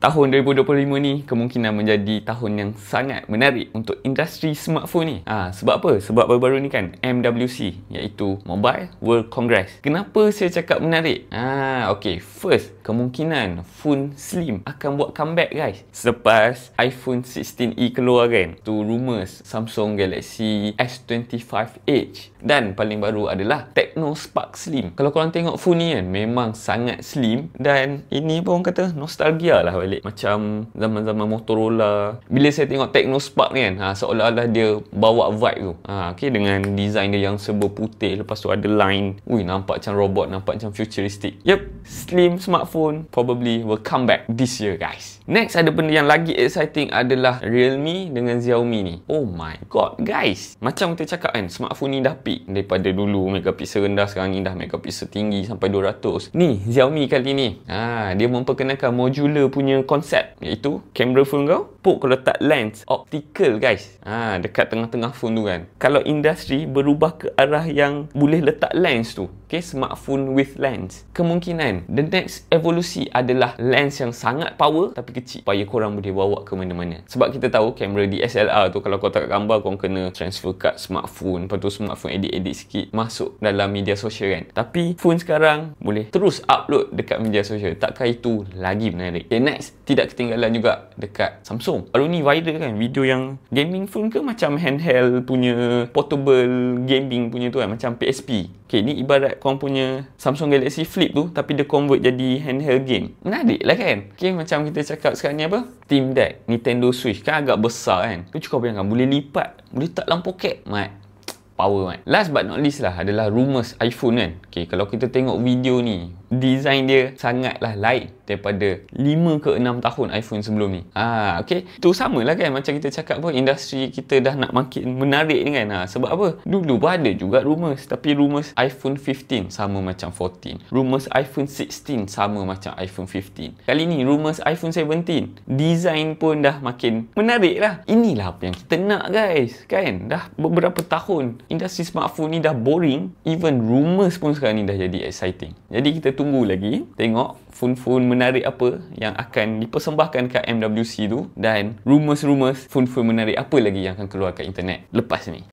tahun 2025 ni kemungkinan menjadi tahun yang sangat menarik untuk industri smartphone ni. Sebab apa? Sebab baru-baru ni kan MWC, iaitu Mobile World Congress. Kenapa saya cakap menarik? Okay, first, kemungkinan phone slim akan buat comeback guys. Selepas iPhone 16e keluar kan, tu rumors Samsung Galaxy S25 Edge. Dan paling baru adalah Tecno Spark Slim. Kalau korang tengok phone ni kan, memang sangat slim. Dan ini pun orang kata nostalgia lah balik. Macam zaman-zaman Motorola. Bila saya tengok Tecno Spark ni kan, seolah-olah dia bawa vibe tu. Okay, dengan design dia yang serba putih. Lepas tu ada line. Nampak macam robot, nampak macam futuristic. Slim smartphone probably will come back this year guys. Next, ada benda yang lagi exciting adalah Realme dengan Xiaomi ni. Oh my god guys. Macam kita cakap kan, smartphone ni dah peak. Daripada dulu megapixel rendah, sekarang ni dah megapixel tinggi sampai 200. Ni Xiaomi kali ni, dia memperkenalkan modular punya konsep, iaitu kamera phone kau kalau letak lens optical guys, dekat tengah-tengah phone tu kan. Kalau industri berubah ke arah yang boleh letak lens tu, smartphone with lens, kemungkinan the next evolusi adalah lens yang sangat power tapi kecil, supaya korang boleh bawa ke mana-mana. Sebab kita tahu kamera DSLR tu, kalau kau tak gambar, kau kena transfer kat smartphone, lepas tu smartphone edit sikit masuk dalam media sosial kan. Tapi phone sekarang boleh terus upload dekat media sosial. Takkah itu lagi menarik? Next, tidak ketinggalan juga dekat Samsung. Baru ni viral kan video yang gaming phone ke macam handheld punya, portable gaming punya tu kan, macam PSP. Ni ibarat korang punya Samsung Galaxy Flip tu, tapi dia convert jadi handheld game. Menarik lah kan? Macam kita cakap sekarang ni apa? Steam Deck, Nintendo Switch kan agak besar kan. Tu cukup bayangkan, boleh lipat, boleh letak dalam poket. Power man. Last but not least lah adalah rumors iPhone kan. Kalau kita tengok video ni, design dia sangatlah lain daripada 5 ke 6 tahun iPhone sebelum ni. Tu sama lah kan, macam kita cakap pun, industri kita dah nak makin menarik ni kan. Sebab apa? Dulu pun ada juga rumors, tapi rumors iPhone 15 sama macam 14. Rumors iPhone 16 sama macam iPhone 15. Kali ni rumors iPhone 17. Design pun dah makin menarik lah. Inilah apa yang kita nak guys, kan? Dah beberapa tahun industri smartphone ni dah boring. Even rumors pun sekarang ni dah jadi exciting. Jadi kita tunggu lagi, tengok phone-phone menarik apa yang akan dipersembahkan kat MWC tu, dan rumors-rumors phone-phone menarik apa lagi yang akan keluar kat internet lepas ni.